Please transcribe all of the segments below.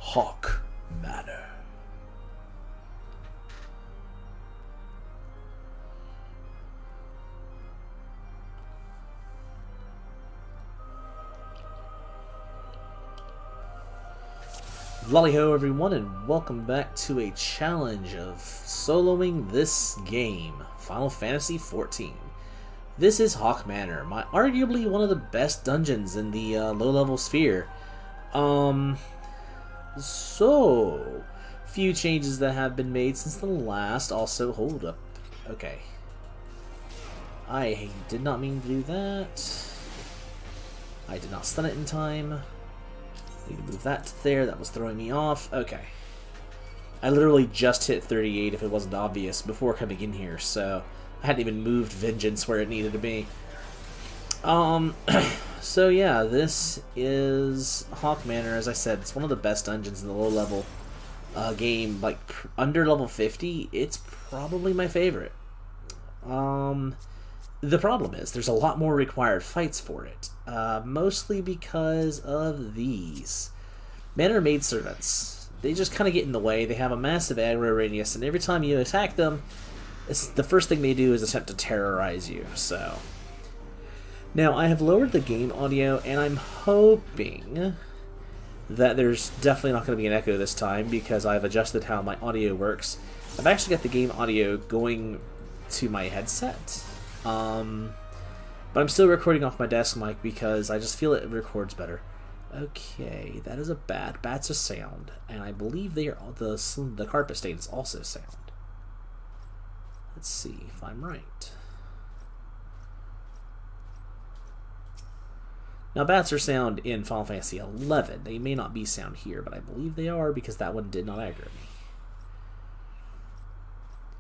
Haukke Manor. Lali-ho everyone, and welcome back to a challenge of soloing this game, Final Fantasy XIV. This is Haukke Manor, arguably one of the best dungeons in the low-level sphere. So, few changes that have been made since the last. Also, hold up. Okay. I did not mean to do that. I did not stun it in time. Need to move that to there. That was throwing me off. Okay. I literally just hit 38 if it wasn't obvious before coming in here, so I hadn't even moved Vengeance where it needed to be. So yeah, this is Haukke Manor. As I said, it's one of the best dungeons in the low-level game. Like, under level 50, it's probably my favorite. The problem is, there's a lot more required fights for it. Mostly because of these. Manor maidservants. They just kind of get in the way. They have a massive aggro radius, and every time you attack them, the first thing they do is attempt to terrorize you, so... Now, I have lowered the game audio, and I'm hoping that there's definitely not going to be an echo this time, because I've adjusted how my audio works. I've actually got the game audio going to my headset. But I'm still recording off my desk mic because I just feel it records better. Okay, that is a bat. Bats are sound, and I believe they are the carpet stain is also sound. Let's see if I'm right. Now, bats are sound in Final Fantasy XI. They may not be sound here, but I believe they are because that one did not aggro me.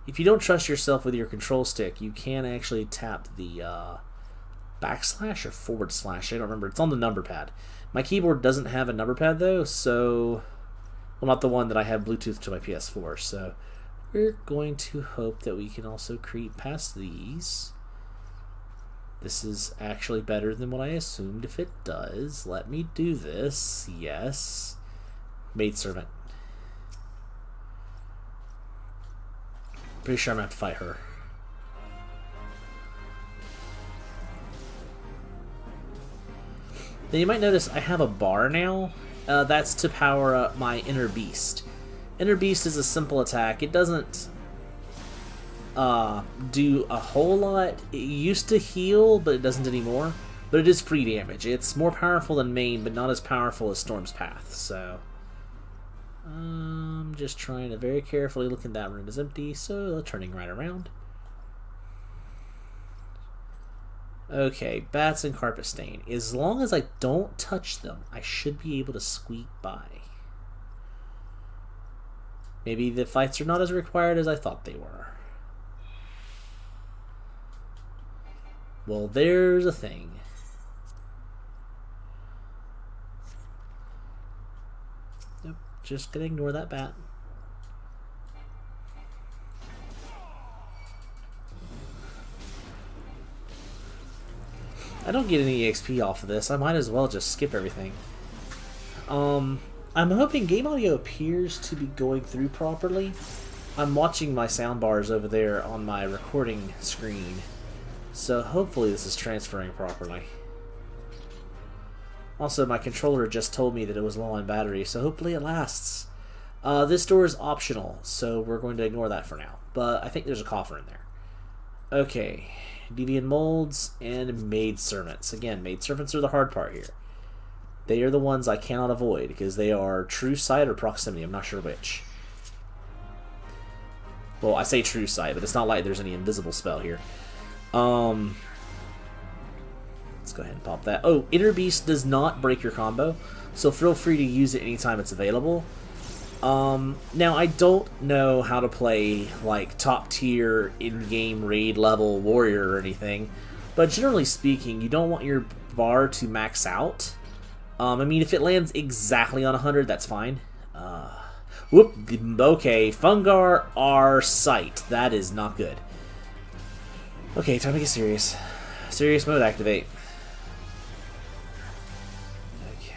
If you don't trust yourself with your control stick, you can actually tap the backslash or forward slash. I don't remember. It's on the number pad. My keyboard doesn't have a number pad, though, so... Well, not the one that I have Bluetooth to my PS4, so... We're going to hope that we can also creep past these. This is actually better than what I assumed if it does. Let me do this. Yes. Maidservant. Pretty sure I'm going to have to fight her. Then you might notice I have a bar now. That's to power up my Inner Beast. Inner Beast is a simple attack. It doesn't do a whole lot. It used to heal, but it doesn't anymore. But it is free damage. It's more powerful than Main, but not as powerful as Storm's Path. So, I'm just trying to very carefully look in that room is empty, so turning right around. Okay, bats and carpet stain. As long as I don't touch them, I should be able to squeak by. Maybe the fights are not as required as I thought they were. Well, there's a thing. Nope, just gonna ignore that bat. I don't get any EXP off of this. I might as well just skip everything. I'm hoping game audio appears to be going through properly. I'm watching my sound bars over there on my recording screen, so hopefully this is transferring properly. Also, my controller just told me that it was low on battery, so hopefully it lasts. This door is optional, so we're going to ignore that for now. But I think there's a coffer in there. Okay. Deviant molds and maidservants. Again, maidservants are the hard part here. They are the ones I cannot avoid because they are true sight or proximity. I'm not sure which. Well, I say true sight, but it's not like there's any invisible spell here. Let's go ahead and pop that. Oh, Inner Beast does not break your combo, so feel free to use it anytime it's available. Now I don't know how to play like top tier in-game raid level warrior or anything, but generally speaking, you don't want your bar to max out. I mean, if it lands exactly on 100, that's fine. Whoop, okay, Fungar are sight. That is not good. Okay, time to get serious. Serious mode activate. Okay.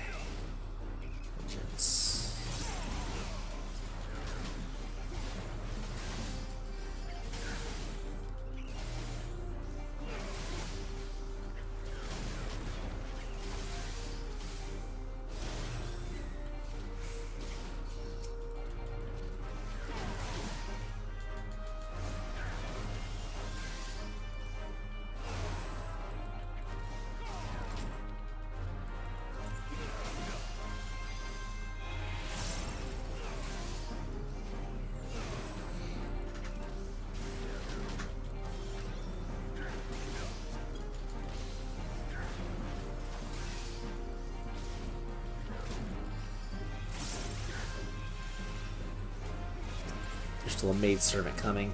There's still a maidservant coming.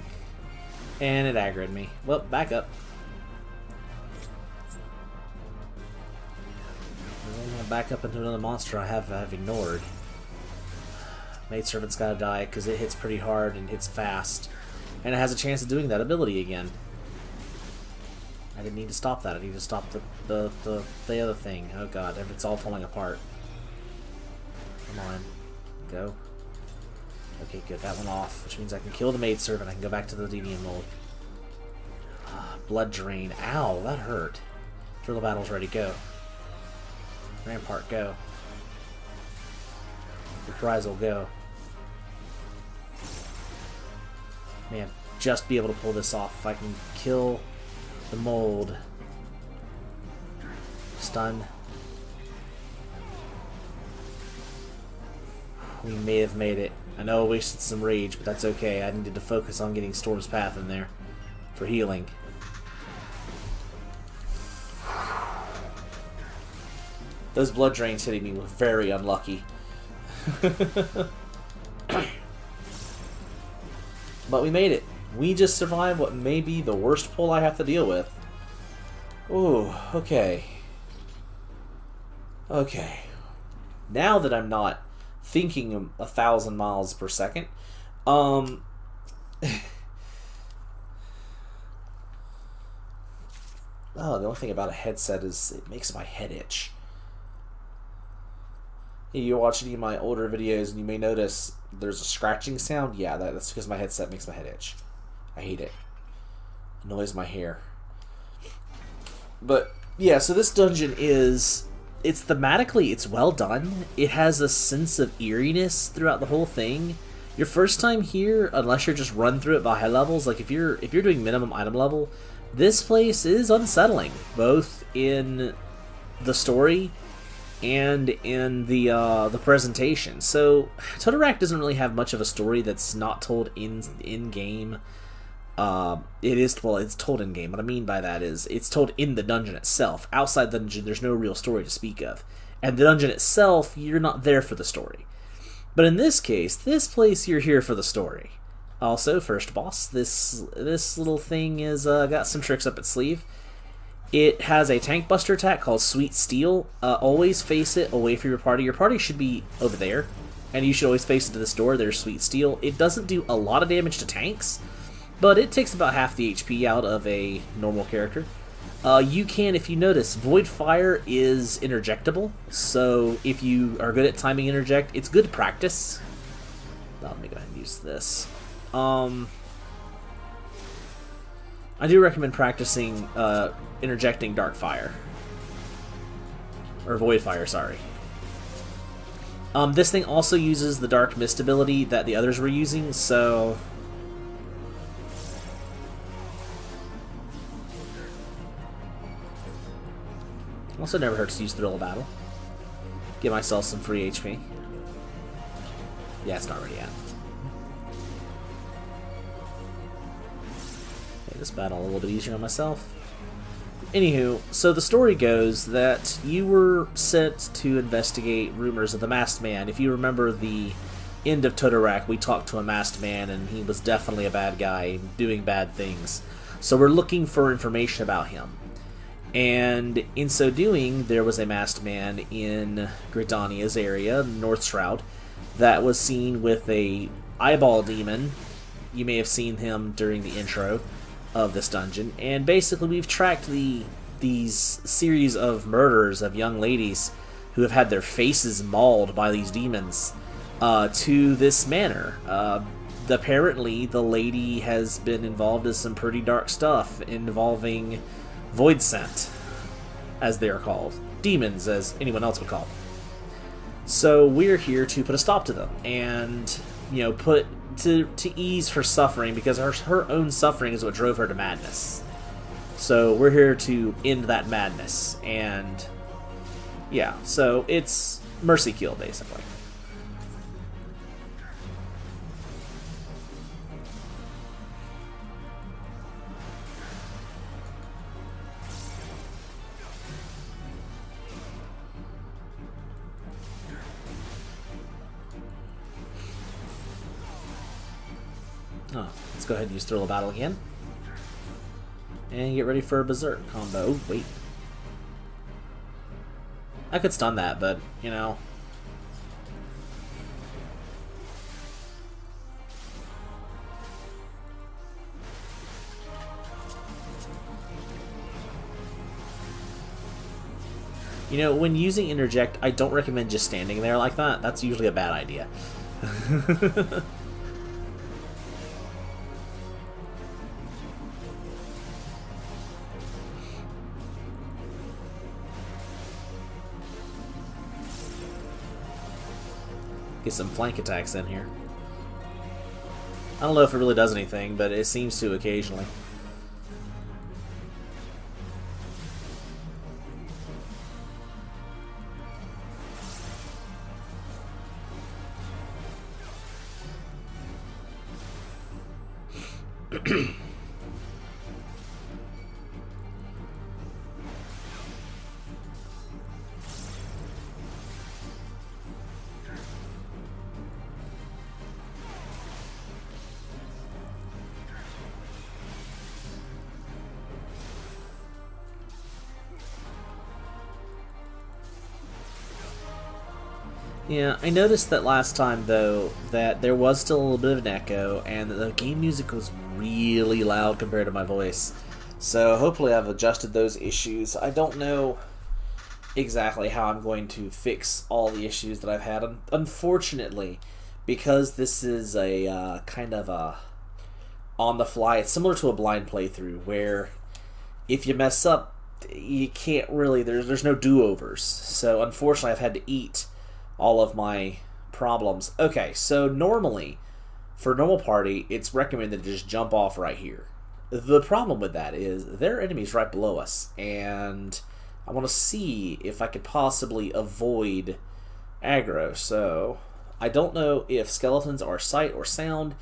And it aggroed me. Well, back up. I'm gonna back up into another monster I've ignored. Maidservant's gotta die because it hits pretty hard and hits fast. And it has a chance of doing that ability again. I didn't need to stop that. I need to stop the other thing. Oh god, it's all falling apart. Come on. Go. Okay, good. That one off, which means I can kill the maidservant. I can go back to the deviant mold. Blood drain. Ow, that hurt. Drill battle's ready. Go. Rampart, go. Reprisal, go. Man, just be able to pull this off. If I can kill the mold. Stun. We may have made it. I know I wasted some rage, but that's okay. I needed to focus on getting Storm's Path in there for healing. Those blood drains hitting me were very unlucky. But we made it. We just survived what may be the worst pull I have to deal with. Ooh, okay. Okay. Now that I'm not thinking 1,000 miles per second, oh, the only thing about a headset is it makes my head itch. You watch any of my older videos and you may notice there's a scratching sound. Yeah, that's because my headset makes my head itch. I hate it. It annoys my hair. But yeah, so this dungeon it's thematically, it's well done. It has a sense of eeriness throughout the whole thing. Your first time here, unless you're just run through it by high levels, like if you're doing minimum item level, this place is unsettling, both in the story and in the presentation. So Totorak doesn't really have much of a story that's not told in game. It's told in game. What I mean by that is it's told in the dungeon itself. Outside the dungeon, there's no real story to speak of, and the dungeon itself, you're not there for the story. But in this case, this place, you're here for the story. Also, first boss, this little thing is got some tricks up its sleeve. It has a tank buster attack called Sweet Steel. Always face it away from your party. Your party should be over there, and you should always face it to this door. There's Sweet Steel. It doesn't do a lot of damage to tanks, but it takes about half the HP out of a normal character. You can, if you notice, Void Fire is interjectable, so if you are good at timing interject, it's good practice. Let me go ahead and use this. I do recommend practicing interjecting Dark Fire. Or Void Fire, sorry. This thing also uses the Dark Mist ability that the others were using, so... Also never hurts to use Thrill of Battle. Give myself some free HP. Yeah, it's not ready yet. Make this battle a little bit easier on myself. Anywho, so the story goes that you were sent to investigate rumors of the Masked Man. If you remember the end of Totorak, we talked to a Masked Man, and he was definitely a bad guy, doing bad things. So we're looking for information about him. And in so doing, there was a Masked Man in Gridania's area, North Shroud, that was seen with a eyeball demon. You may have seen him during the intro of this dungeon. And basically we've tracked these series of murders of young ladies who have had their faces mauled by these demons to this manor. Apparently the lady has been involved in some pretty dark stuff involving Void Scent, as they are called. Demons, as anyone else would call them. So we're here to put a stop to them, and, you know, to ease her suffering, because her own suffering is what drove her to madness. So we're here to end that madness, and yeah, so it's Mercy Kill, basically. Oh, let's go ahead and use Thrill of Battle again. And get ready for a Berserk combo. Oh, wait. I could stun that, but, you know. You know, when using Interject, I don't recommend just standing there like that. That's usually a bad idea. Get some flank attacks in here. I don't know if it really does anything, but it seems to occasionally. Yeah, I noticed that last time, though, that there was still a little bit of an echo, and that the game music was really loud compared to my voice. So hopefully I've adjusted those issues. I don't know exactly how I'm going to fix all the issues that I've had. Unfortunately, because this is a kind of a on-the-fly, it's similar to a blind playthrough, where if you mess up, you can't really, there's no do-overs. So unfortunately I've had to eat all of my problems. Okay, so normally, for a normal party, it's recommended to just jump off right here. The problem with that is there are enemies right below us, and I want to see if I could possibly avoid aggro. So I don't know if skeletons are sight or sound.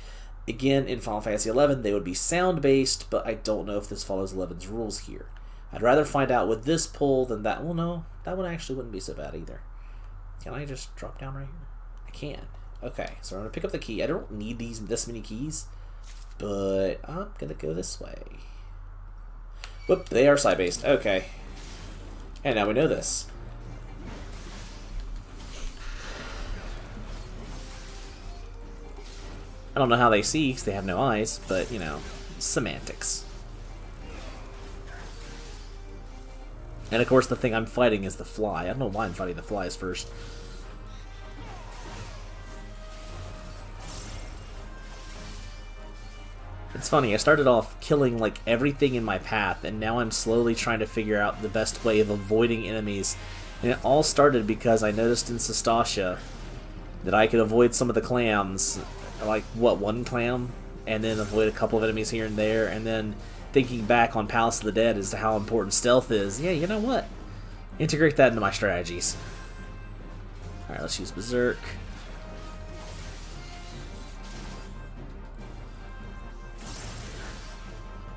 Again, in Final Fantasy XI, they would be sound-based, but I don't know if this follows 11's rules here. I'd rather find out with this pull than that. Well, no, that one actually wouldn't be so bad either. Can I just drop down right here? I can. Okay, so I'm going to pick up the key. I don't need this many keys, but I'm going to go this way. Whoop, they are side-based. Okay. And now we know this. I don't know how they see, because they have no eyes, but, you know, semantics. And of course the thing I'm fighting is the fly. I don't know why I'm fighting the flies first. It's funny, I started off killing like everything in my path, and now I'm slowly trying to figure out the best way of avoiding enemies. And it all started because I noticed in Sestasha that I could avoid some of the clams, like, what, one clam? And then avoid a couple of enemies here and there, and then thinking back on Palace of the Dead as to how important stealth is, yeah, you know what? Integrate that into my strategies. Alright, let's use Berserk.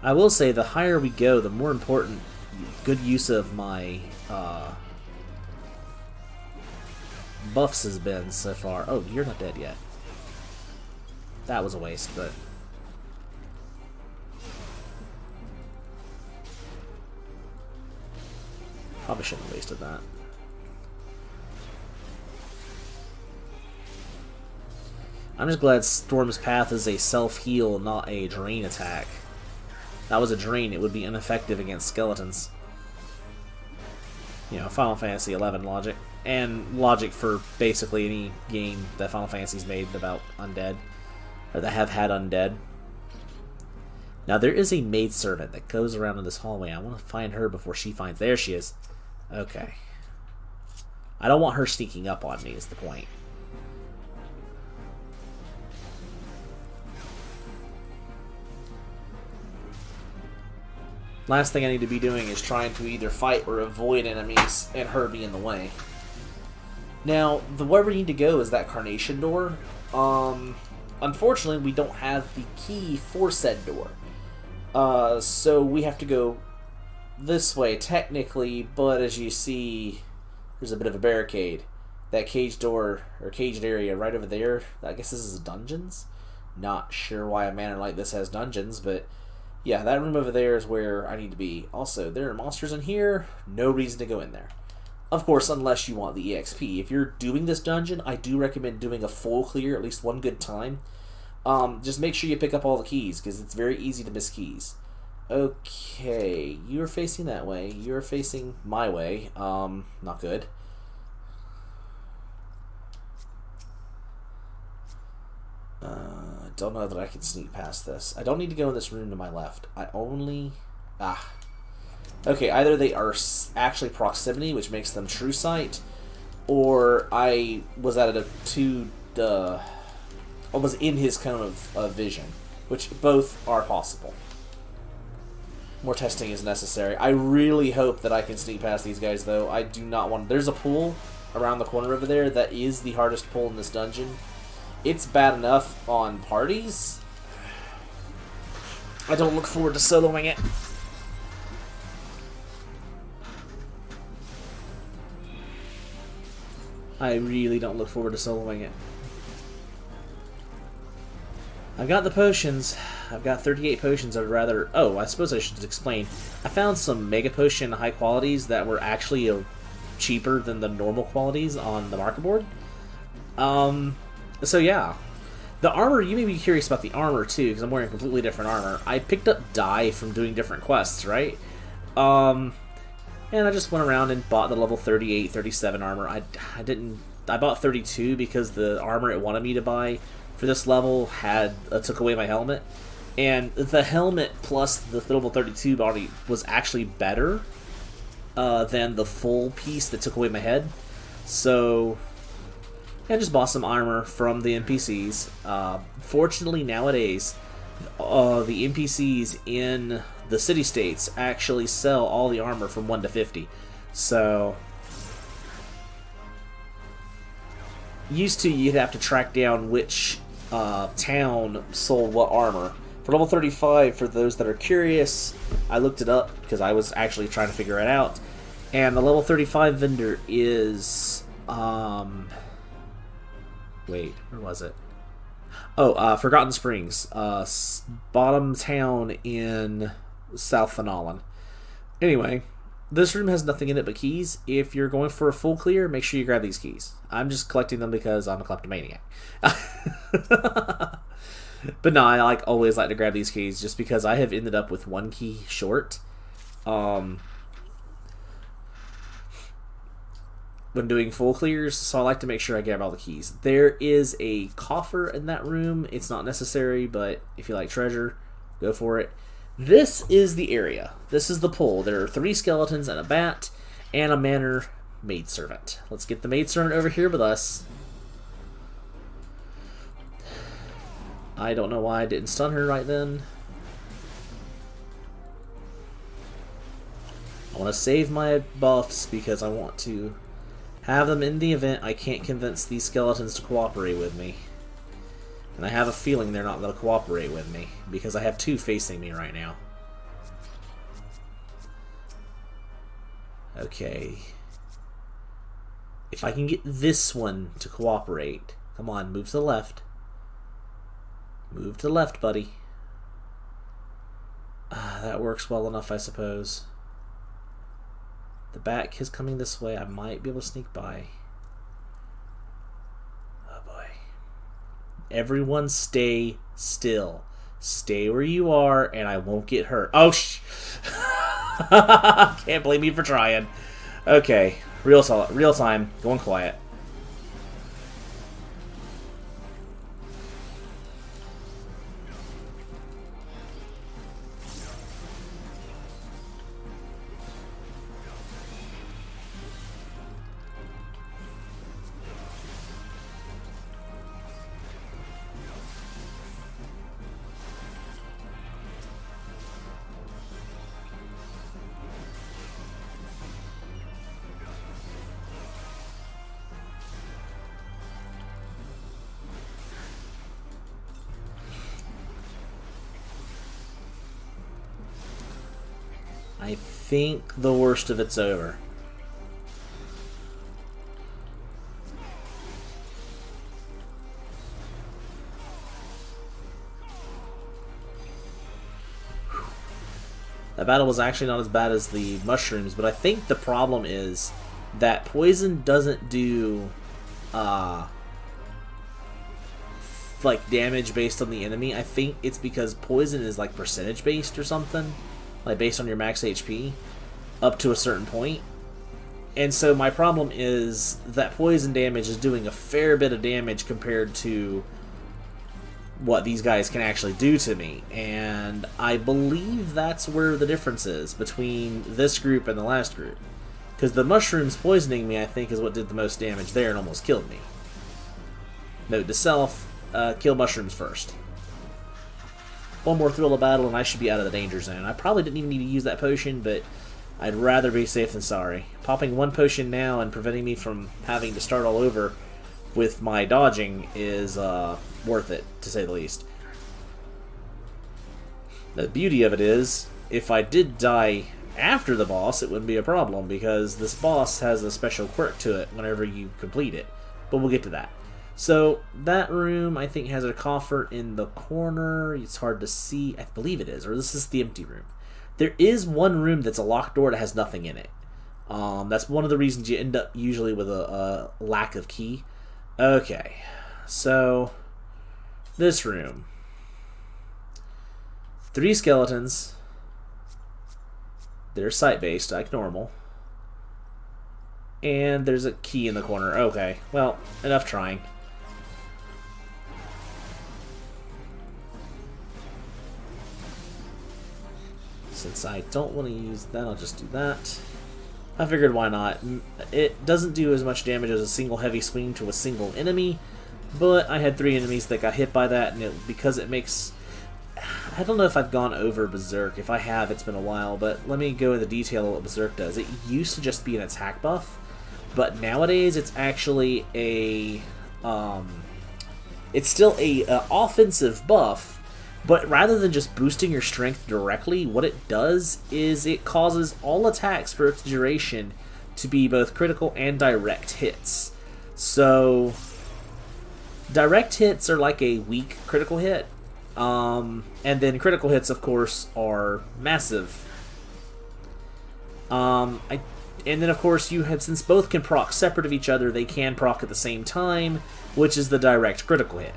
I will say, the higher we go, the more important good use of my buffs has been so far. Oh, you're not dead yet. That was a waste, but... probably shouldn't have wasted that. I'm just glad Storm's Path is a self-heal, not a drain attack. If that was a drain, it would be ineffective against skeletons. You know, Final Fantasy XI logic. And logic for basically any game that Final Fantasy's made about undead. Or that have had undead. Now, there is a maidservant that goes around in this hallway. I want to find her before she finds... There she is. Okay. I don't want her sneaking up on me, is the point. Last thing I need to be doing is trying to either fight or avoid enemies and her be in the way. Now, the where we need to go is that Carnation door. Unfortunately, we don't have the key for said door. So we have to go this way, technically, but as you see, there's a bit of a barricade. That cage door, or caged area right over there, I guess this is dungeons? Not sure why a manor like this has dungeons, but yeah, that room over there is where I need to be. Also, there are monsters in here. No reason to go in there. Of course, unless you want the EXP. If you're doing this dungeon, I do recommend doing a full clear at least one good time. Just make sure you pick up all the keys, because it's very easy to miss keys. Okay, you're facing that way. You're facing my way. Not good. I don't know that I can sneak past this. I don't need to go in this room to my left. I only... Okay, either they are actually proximity, which makes them true sight, or I was at a I was in his cone of vision, which both are possible. More testing is necessary. I really hope that I can sneak past these guys, though. I do not want... There's a pool around the corner over there that is the hardest pool in this dungeon. It's bad enough on parties. I don't look forward to soloing it. I really don't look forward to soloing it. I've got the potions. I've got 38 potions. I would rather... Oh, I suppose I should explain. I found some Mega Potion high qualities that were actually cheaper than the normal qualities on the market board. So yeah. The armor, you may be curious about the armor too, because I'm wearing completely different armor. I picked up dye from doing different quests, right? And I just went around and bought the level 38, 37 armor. I bought 32 because the armor it wanted me to buy for this level had took away my helmet, and the helmet plus the level 32 body was actually better than the full piece that took away my head. So I just bought some armor from the NPCs. Fortunately, nowadays the NPCs in the city-states actually sell all the armor from 1 to 50. So used to, you'd have to track down which town sold what armor. For level 35, for those that are curious, I looked it up because I was actually trying to figure it out. And the level 35 vendor is... wait, where was it? Oh, Forgotten Springs. Bottom town in South Thanalan. Anyway, this room has nothing in it but keys. If you're going for a full clear, make sure you grab these keys. I'm just collecting them because I'm a kleptomaniac. But no, I always like to grab these keys just because I have ended up with 1 key short. When doing full clears, so I like to make sure I grab all the keys. There is a coffer in that room. It's not necessary, but if you like treasure, go for it. This is the area. This is the pool. There are 3 skeletons and a bat and a manor maidservant. Let's get the maidservant over here with us. I don't know why I didn't stun her right then. I want to save my buffs because I want to have them in the event I can't convince these skeletons to cooperate with me. And I have a feeling they're not going to cooperate with me because I have 2 facing me right now. Okay. If I can get this one to cooperate. Come on, move to the left. Move to the left, buddy. That works well enough, I suppose. The bat is coming this way. I might be able to sneak by. Oh boy. Everyone stay still. Stay where you are and I won't get hurt. Oh, can't blame me for trying. Okay. Real time. Going quiet. I think the worst of it's over. That battle was actually not as bad as the mushrooms, but I think the problem is that poison doesn't do like damage based on the enemy. I think it's because poison is like percentage based or something, like based on your max HP up to a certain point. And so my problem is that poison damage is doing a fair bit of damage compared to what these guys can actually do to me. And I believe that's where the difference is between this group and the last group. Because the mushrooms poisoning me, I think, is what did the most damage there and almost killed me. Note to self, kill mushrooms first. One more thrill of battle and I should be out of the danger zone. I probably didn't even need to use that potion, but I'd rather be safe than sorry. Popping one potion now and preventing me from having to start all over with my dodging is worth it, to say the least. The beauty of it is, if I did die after the boss, it wouldn't be a problem, because this boss has a special quirk to it whenever you complete it. But we'll get to that. So, that room, I think, has a coffer in the corner. It's hard to see. I believe it is, or this is the empty room. There is one room that's a locked door that has nothing in it. That's one of the reasons you end up usually with a lack of key. Okay, so this room. 3 skeletons. They're sight-based, like normal. And there's a key in the corner. Okay, well, enough trying. Since I don't want to use that, I'll just do that. I figured why not. It doesn't do as much damage as a single heavy swing to a single enemy, but I had 3 enemies that got hit by that, and because it makes... I don't know if I've gone over Berserk. If I have, it's been a while, but let me go into detail of what Berserk does. It used to just be an attack buff, but nowadays it's actually a... it's still a offensive buff, but rather than just boosting your strength directly, what it does is it causes all attacks for its duration to be both critical and direct hits. So, direct hits are like a weak critical hit, and then critical hits, of course, are massive. And then, of course, you have, since both can proc separate of each other, they can proc at the same time, which is the direct critical hit.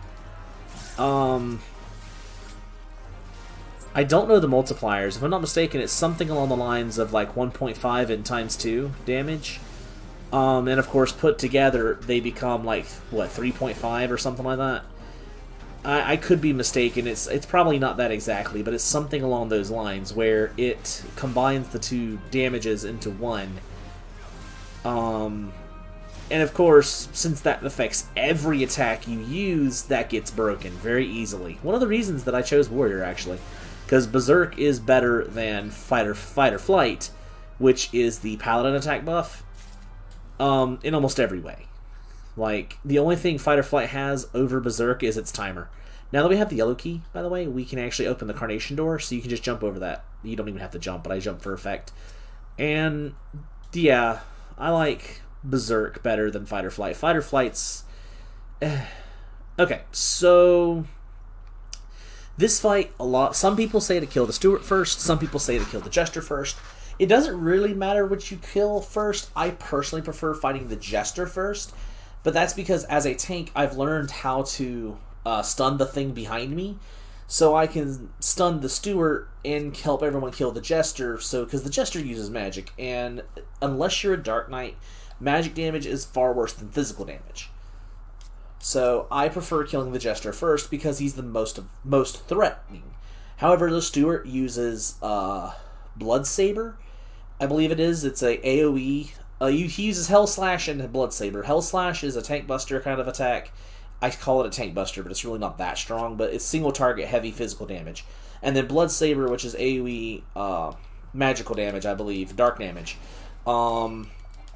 I don't know the multipliers. If I'm not mistaken, it's something along the lines of like 1.5 and times 2 damage. And of course, put together, they become like, what, 3.5 or something like that? I could be mistaken. It's probably not that exactly, but it's something along those lines where it combines the 2 damages into one. And of course, since that affects every attack you use, that gets broken very easily. One of the reasons that I chose Warrior, actually. Because Berserk is better than Fight or Flight, which is the Paladin attack buff, in almost every way. Like, the only thing Fight or Flight has over Berserk is its timer. Now that we have the yellow key, by the way, we can actually open the Carnation door, so you can just jump over that. You don't even have to jump, but I jump for effect. And, yeah, I like Berserk better than Fight or Flight. Fight or Flight's... Okay, so... This fight, some people say to kill the Steward first, some people say to kill the Jester first. It doesn't really matter which you kill first. I personally prefer fighting the Jester first, but that's because as a tank, I've learned how to stun the thing behind me, so I can stun the Steward and help everyone kill the Jester, because the Jester uses magic, and unless you're a Dark Knight, magic damage is far worse than physical damage. So I prefer killing the Jester first because he's the most threatening. However, the Steward uses Blood Saber, I believe it is. It's a AoE. He uses Hell Slash and Blood Saber. Hell Slash is a tank buster kind of attack. I call it a tank buster, but it's really not that strong. But it's single target heavy physical damage. And then Blood Saber, which is AoE magical damage, I believe, dark damage.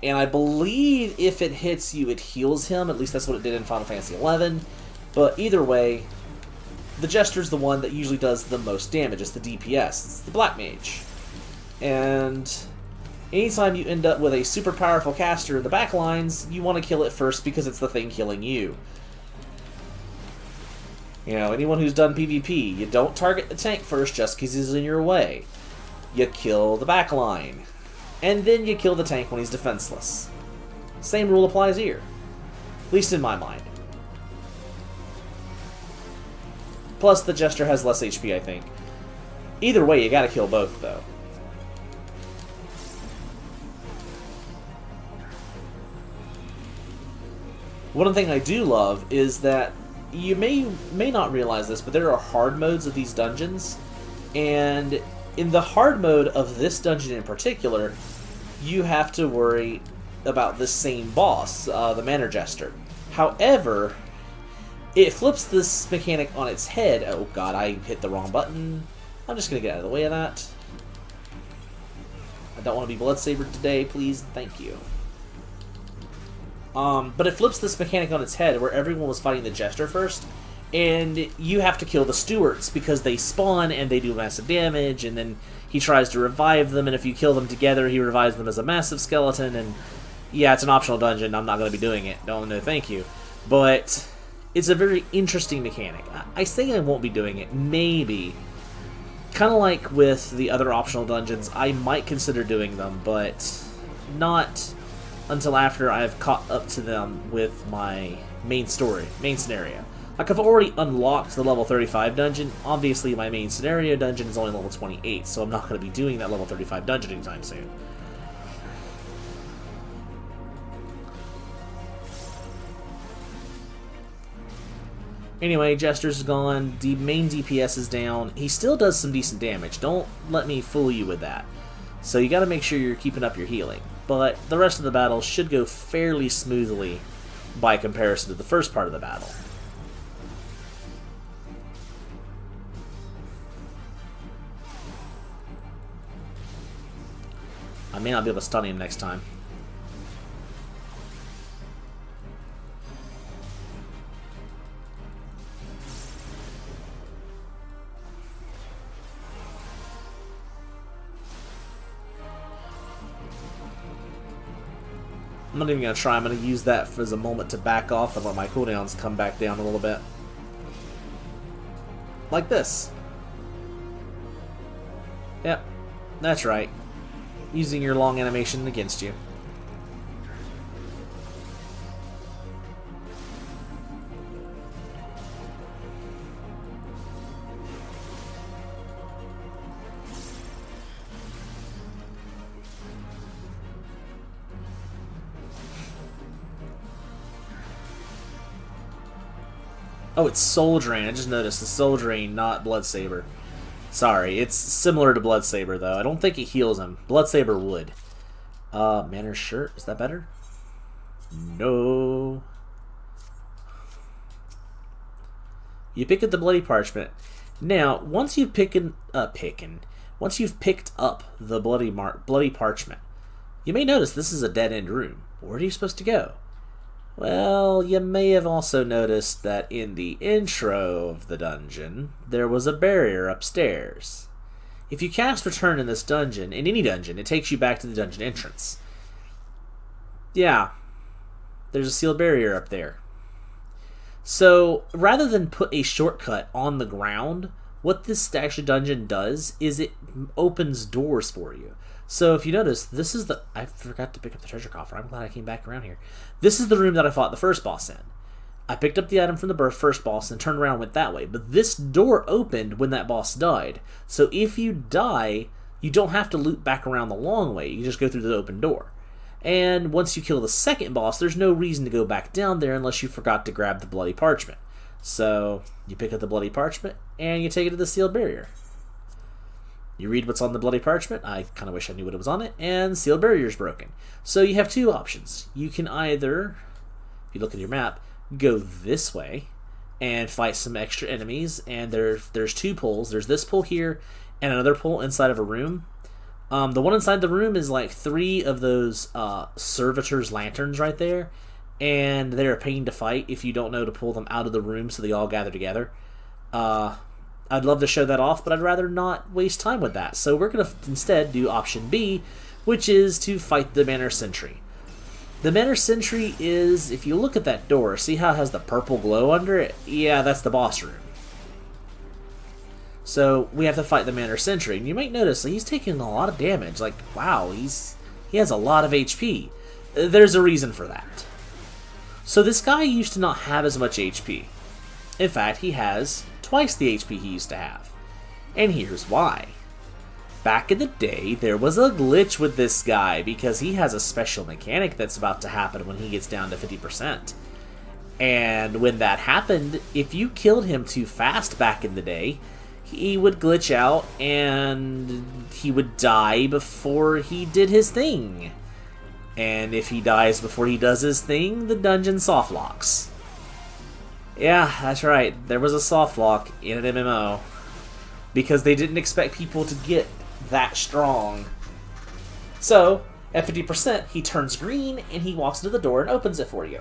And I believe if it hits you, it heals him. At least that's what it did in Final Fantasy XI. But either way, the Jester's the one that usually does the most damage. It's the DPS. It's the Black Mage. And anytime you end up with a super powerful caster in the back lines, you want to kill it first because it's the thing killing you. You know, anyone who's done PvP, you don't target the tank first just because he's in your way. you kill the back line. And then you kill the tank when he's defenseless. Same rule applies here. At least in my mind. Plus, the Jester has less HP, I think. Either way, you gotta kill both, though. One thing I do love is that you may not realize this, but there are hard modes of these dungeons, and in the hard mode of this dungeon in particular, you have to worry about the same boss, the Manor Jester. However, it flips this mechanic on its head. Oh god, I hit the wrong button. I'm just gonna get out of the way of that. I don't want to be blood-sabered today, please. Thank you. But it flips this mechanic on its head where everyone was fighting the Jester first, and you have to kill the Stewards because they spawn and they do massive damage, and then he tries to revive them, and if you kill them together, he revives them as a massive skeleton, and yeah, it's an optional dungeon. I'm not going to be doing it. No, thank you. But it's a very interesting mechanic. I say I won't be doing it. Maybe. Kind of like with the other optional dungeons, I might consider doing them, but not until after I've caught up to them with my main scenario. Like, I've already unlocked the level 35 dungeon. Obviously, my main scenario dungeon is only level 28, so I'm not going to be doing that level 35 dungeon anytime soon. Anyway, Jester's gone, the main DPS is down. He still does some decent damage. Don't let me fool you with that. So you gotta make sure you're keeping up your healing. But the rest of the battle should go fairly smoothly by comparison to the first part of the battle. I may not be able to stun him next time. I'm not even going to try. I'm going to use that as a moment to back off and let my cooldowns come back down a little bit. Like this. Yep, that's right. Using your long animation against you. Oh, it's Soul Drain. I just noticed the Soul Drain, not Blood Saber. Sorry, it's similar to Blood Saber, though. I don't think it heals him. Blood Saber would. Manor Shirt, is that better? No. You pick up the Bloody Parchment. Now, once you've picked up the Bloody Parchment, you may notice this is a dead-end room. Where are you supposed to go? Well, you may have also noticed that in the intro of the dungeon, there was a barrier upstairs. If you cast Return in this dungeon, in any dungeon, it takes you back to the dungeon entrance. Yeah, there's a sealed barrier up there. So, rather than put a shortcut on the ground, what this actual dungeon does is it opens doors for you. So if you notice, this is the... I forgot to pick up the treasure coffer. I'm glad I came back around here. This is the room that I fought the first boss in. I picked up the item from the first boss and turned around and went that way. But this door opened when that boss died. So if you die, you don't have to loop back around the long way. You just go through the open door. And once you kill the second boss, there's no reason to go back down there unless you forgot to grab the Bloody Parchment. So you pick up the Bloody Parchment and you take it to the sealed barrier. You read what's on the Bloody Parchment, I kind of wish I knew what was on it, and sealed barrier is broken. So you have two options. You can either, if you look at your map, go this way and fight some extra enemies, and there's two pulls. There's this pull here and another pull inside of a room. The one inside the room is like 3 of those servitors' lanterns right there, and they're a pain to fight if you don't know to pull them out of the room so they all gather together. I'd love to show that off, but I'd rather not waste time with that. So we're going to instead do option B, which is to fight the Manor Sentry. The Manor Sentry is, if you look at that door, see how it has the purple glow under it? Yeah, that's the boss room. So we have to fight the Manor Sentry, and you might notice that he's taking a lot of damage. Like, wow, he has a lot of HP. There's a reason for that. So this guy used to not have as much HP. In fact, he has twice the HP he used to have. And here's why. Back in the day, there was a glitch with this guy because he has a special mechanic that's about to happen when he gets down to 50%. And when that happened, if you killed him too fast back in the day, he would glitch out and he would die before he did his thing. And if he dies before he does his thing, the dungeon soft locks. Yeah, that's right. There was a soft lock in an MMO because they didn't expect people to get that strong. So, at 50%, he turns green and he walks to the door and opens it for you.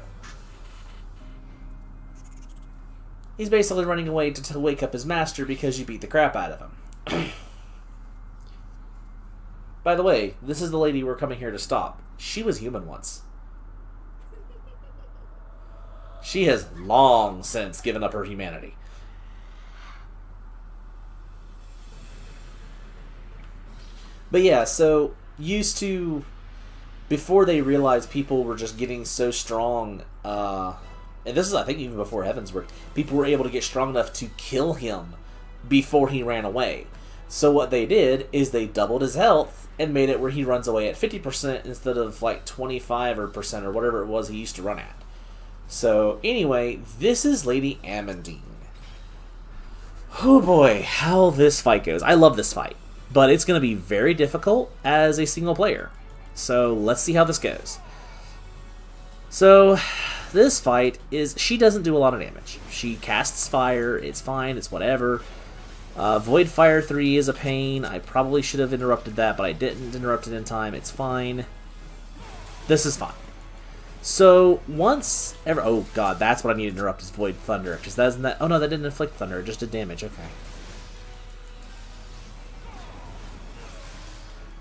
He's basically running away to wake up his master because you beat the crap out of him. By the way, this is the lady we're coming here to stop. She was human once. She has long since given up her humanity. But yeah, so used to, before they realized people were just getting so strong, and this is, I think, even before Heaven's Work, people were able to get strong enough to kill him before he ran away. So what they did is they doubled his health and made it where he runs away at 50% instead of like 25% or whatever it was he used to run at. So anyway, this is Lady Amandine. Oh boy, how this fight goes. I love this fight, but it's going to be very difficult as a single player. So let's see how this goes. So this fight is, she doesn't do a lot of damage. She casts fire, it's fine, it's whatever. Void Fire 3 is a pain. I probably should have interrupted that, but I didn't interrupt it in time. It's fine. This is fine. So once ever, oh god, that's what I need to interrupt is Void Thunder, because that isn't that. Oh no, that didn't inflict thunder. It just did damage. Okay.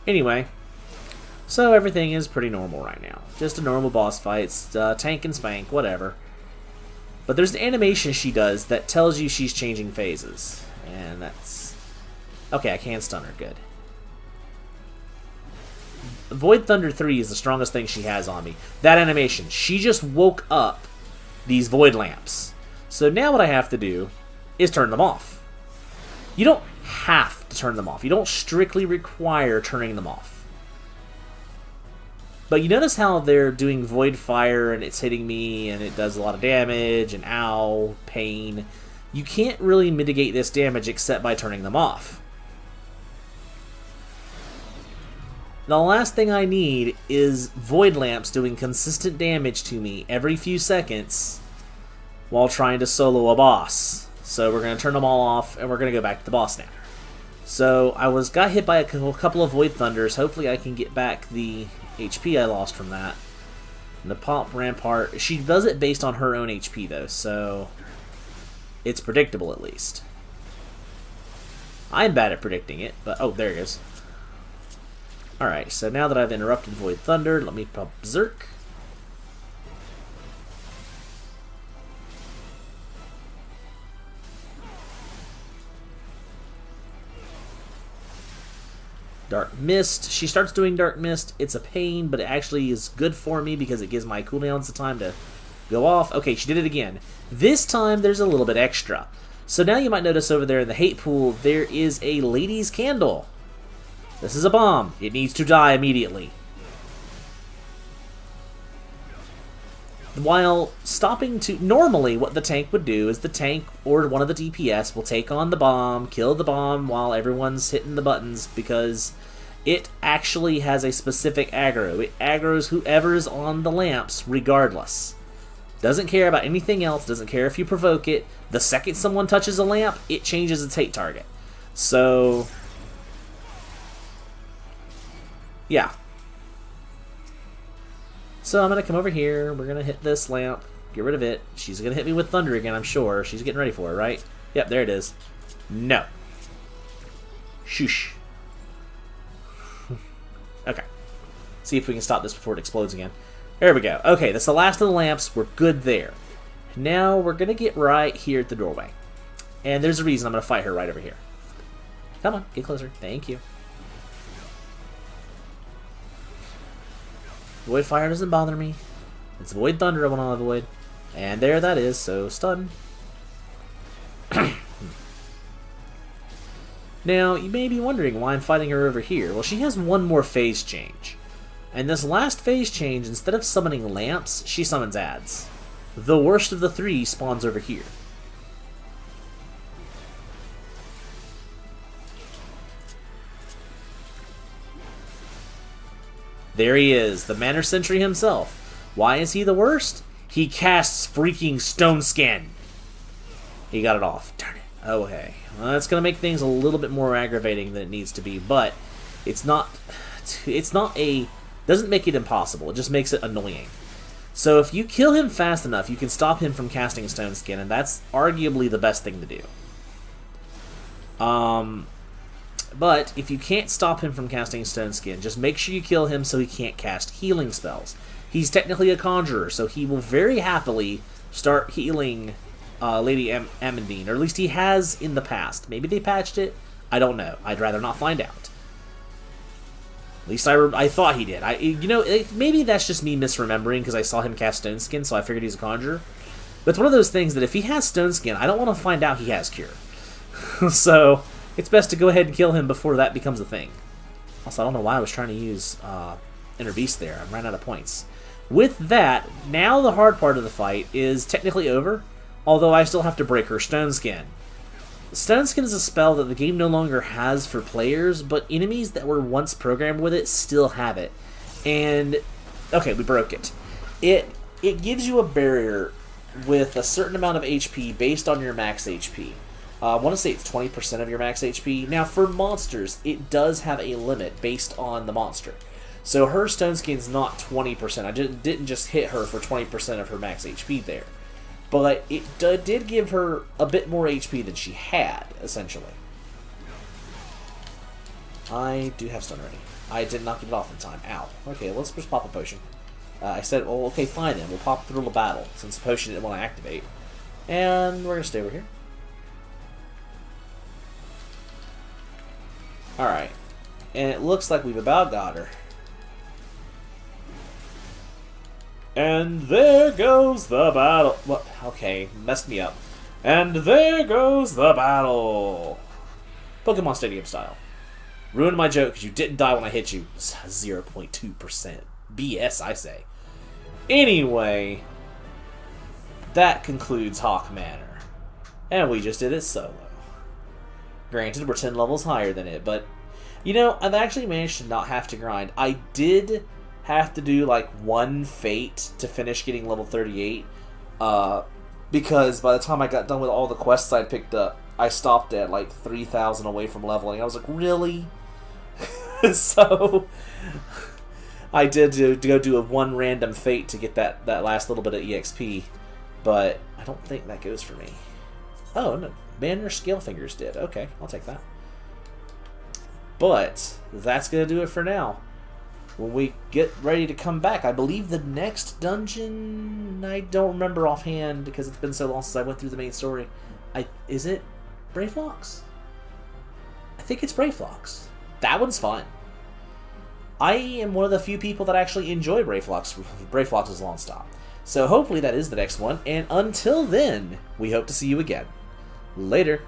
Anyway, so everything is pretty normal right now. Just a normal boss fight. It's tank and spank, whatever. But there's an animation she does that tells you she's changing phases. And that's... okay, I can stun her. Good. Void Thunder 3 is the strongest thing she has on me. That animation. She just woke up these void lamps. So now what I have to do is turn them off. You don't have to turn them off. You don't strictly require turning them off. But you notice how they're doing Void Fire and it's hitting me and it does a lot of damage and ow, pain. You can't really mitigate this damage except by turning them off. The last thing I need is Void Lamps doing consistent damage to me every few seconds while trying to solo a boss. So we're going to turn them all off and we're going to go back to the boss now. So I got hit by a couple of Void Thunders. Hopefully I can get back the HP I lost from that. And the Pop Rampart, she does it based on her own HP though, so it's predictable at least. I'm bad at predicting it, but oh, there it is. Alright, so now that I've interrupted Void Thunder, let me pop Berserk. Dark Mist. She starts doing Dark Mist. It's a pain, but it actually is good for me because it gives my cooldowns the time to go off. Okay, she did it again. This time, there's a little bit extra. So now you might notice over there in the hate pool, there is a lady's candle. This is a bomb. It needs to die immediately. While stopping to... normally, what the tank would do is the tank or one of the DPS will take on the bomb, kill the bomb while everyone's hitting the buttons because it actually has a specific aggro. It aggroes whoever is on the lamps regardless. Doesn't care about anything else, doesn't care if you provoke it. The second someone touches a lamp, it changes its hate target. So... yeah. So I'm going to come over here, we're going to hit this lamp, get rid of it. She's going to hit me with thunder again, I'm sure. She's getting ready for it, right? Yep, there it is. No. Shoosh. Okay. See if we can stop this before it explodes again. There we go. Okay, that's the last of the lamps. We're good there. Now we're going to get right here at the doorway. And there's a reason I'm going to fight her right over here. Come on, get closer. Thank you. Void Fire doesn't bother me. It's Void Thunder I want to avoid. And there that is, so stun. Now, you may be wondering why I'm fighting her over here. Well, she has one more phase change. And this last phase change, instead of summoning lamps, she summons ads. The worst of the three spawns over here. There he is, the Manor Sentry himself. Why is he the worst? He casts freaking Stone Skin. He got it off. Darn it. Okay. Well, that's going to make things a little bit more aggravating than it needs to be, but it's not a... doesn't make it impossible. It just makes it annoying. So if you kill him fast enough, you can stop him from casting Stone Skin, and that's arguably the best thing to do. But if you can't stop him from casting Stone Skin, just make sure you kill him so he can't cast healing spells. He's technically a conjurer, so he will very happily start healing Lady Amandine, or at least he has in the past. Maybe they patched it. I don't know. I'd rather not find out. At least I thought he did. Maybe that's just me misremembering because I saw him cast Stone Skin, so I figured he's a conjurer. But it's one of those things that if he has Stone Skin, I don't want to find out he has Cure. So it's best to go ahead and kill him before that becomes a thing. Also, I don't know why I was trying to use Inner Beast there. I ran out of points. With that, now the hard part of the fight is technically over, although I still have to break her Stone Skin. Stone Skin is a spell that the game no longer has for players, but enemies that were once programmed with it still have it. And, okay, we broke it. It gives you a barrier with a certain amount of HP based on your max HP. I want to say it's 20% of your max HP. Now, for monsters, it does have a limit based on the monster. So her Stone Skin's not 20%. I didn't just hit her for 20% of her max HP there. But it did give her a bit more HP than she had, essentially. I do have stun ready. I did not get it off in time. Ow. Okay, let's just pop a potion. I said, well, okay, fine then. We'll pop through the battle, since the potion didn't want to activate. And we're going to stay over here. Alright. And it looks like we've about got her. And there goes the battle. What? Okay, messed me up. And there goes the battle. Pokemon Stadium style. Ruined my joke because you didn't die when I hit you. 0.2%. BS, I say. Anyway, that concludes Haukke Manor. And we just did it solo. Granted, we're 10 levels higher than it, but, you know, I've actually managed to not have to grind. I did have to do like one fate to finish getting level 38 because by the time I got done with all the quests I picked up, I stopped at like 3,000 away from leveling. I was like, really? So I did go do a one random fate to get that last little bit of EXP, but I don't think that goes for me. Oh no, Banner Scale Fingers did. Okay, I'll take that. But that's gonna do it for now. When we get ready to come back, I believe the next dungeon, I don't remember offhand because it's been so long since I went through the main story. Is it Brayflox? I think it's Brayflox. That one's fun. I am one of the few people that actually enjoy Brayflox's Long Stop. So hopefully that is the next one, and until then, we hope to see you again. Later.